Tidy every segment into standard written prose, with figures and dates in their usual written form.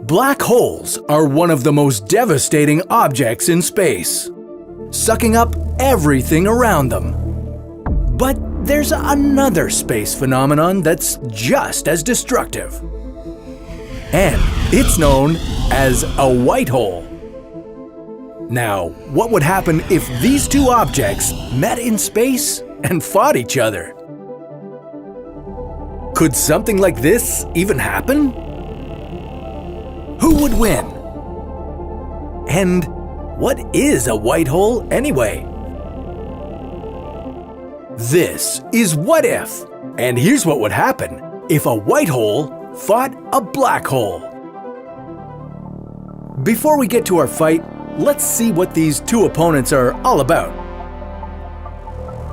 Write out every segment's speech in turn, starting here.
Black holes are one of the most devastating objects in space, sucking up everything around them. But there's another space phenomenon that's just as destructive. And it's known as a white hole. Now, what would happen if these two objects met in space and fought each other? Could something like this even happen? Who would win? And what is a white hole anyway? This is What If, and here's what would happen if a white hole fought a black hole. Before we get to our fight, let's see what these two opponents are all about.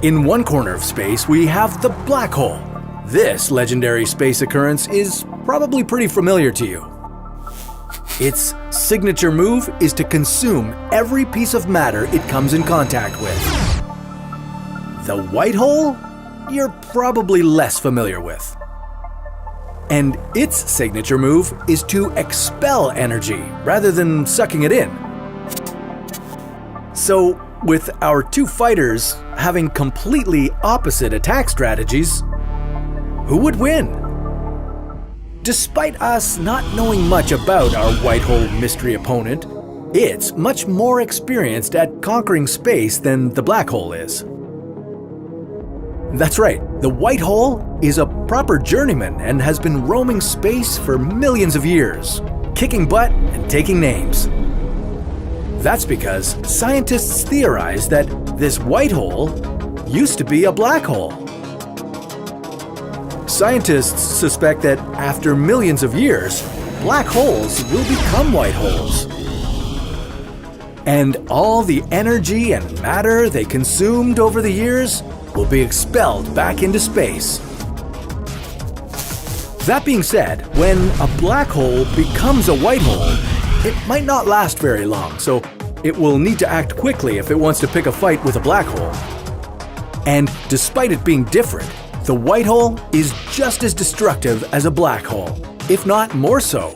In one corner of space, we have the black hole. This legendary space occurrence is probably pretty familiar to you. Its signature move is to consume every piece of matter it comes in contact with. The white hole, you're probably less familiar with. And its signature move is to expel energy rather than sucking it in. So, with our two fighters having completely opposite attack strategies, who would win? Despite us not knowing much about our white hole mystery opponent, it's much more experienced at conquering space than the black hole is. That's right, the white hole is a proper journeyman and has been roaming space for millions of years, kicking butt and taking names. That's because scientists theorize that this white hole used to be a black hole. Scientists suspect that after millions of years, black holes will become white holes. And all the energy and matter they consumed over the years will be expelled back into space. That being said, when a black hole becomes a white hole, it might not last very long, so it will need to act quickly if it wants to pick a fight with a black hole. And despite it being different, the white hole is just as destructive as a black hole, if not more so.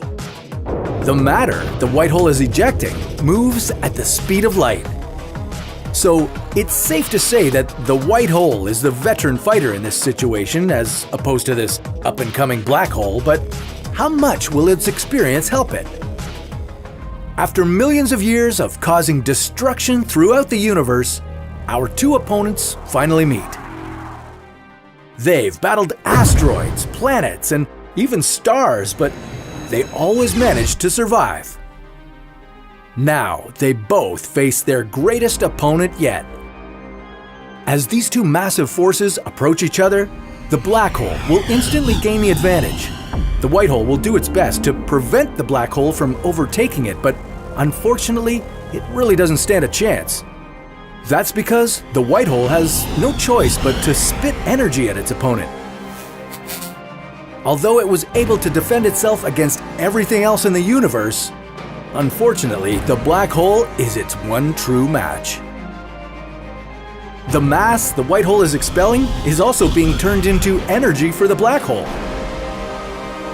The matter the white hole is ejecting moves at the speed of light. So it's safe to say that the white hole is the veteran fighter in this situation as opposed to this up-and-coming black hole, but how much will its experience help it? After millions of years of causing destruction throughout the universe, our two opponents finally meet. They've battled asteroids, planets, and even stars, but they always managed to survive. Now they both face their greatest opponent yet. As these two massive forces approach each other, the black hole will instantly gain the advantage. The white hole will do its best to prevent the black hole from overtaking it, but unfortunately, it really doesn't stand a chance. That's because the white hole has no choice but to spit energy at its opponent. Although it was able to defend itself against everything else in the universe, unfortunately, the black hole is its one true match. The mass the white hole is expelling is also being turned into energy for the black hole.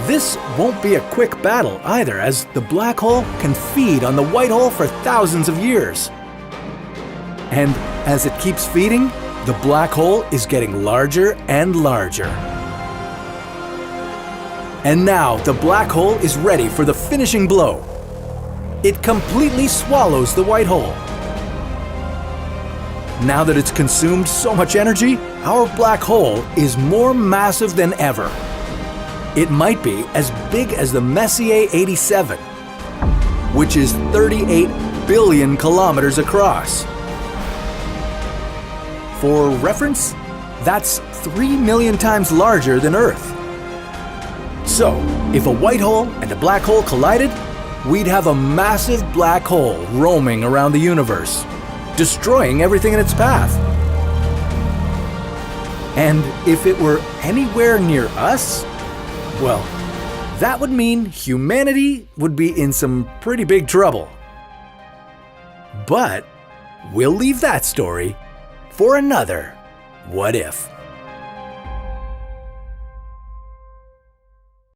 This won't be a quick battle either, as the black hole can feed on the white hole for thousands of years. And as it keeps feeding, the black hole is getting larger and larger. And now the black hole is ready for the finishing blow. It completely swallows the white hole. Now that it's consumed so much energy, our black hole is more massive than ever. It might be as big as the Messier 87, which is 38 billion kilometers across. For reference, that's 3 million times larger than Earth. So, if a white hole and a black hole collided, we'd have a massive black hole roaming around the universe, destroying everything in its path. And if it were anywhere near us, well, that would mean humanity would be in some pretty big trouble. But we'll leave that story for another What If.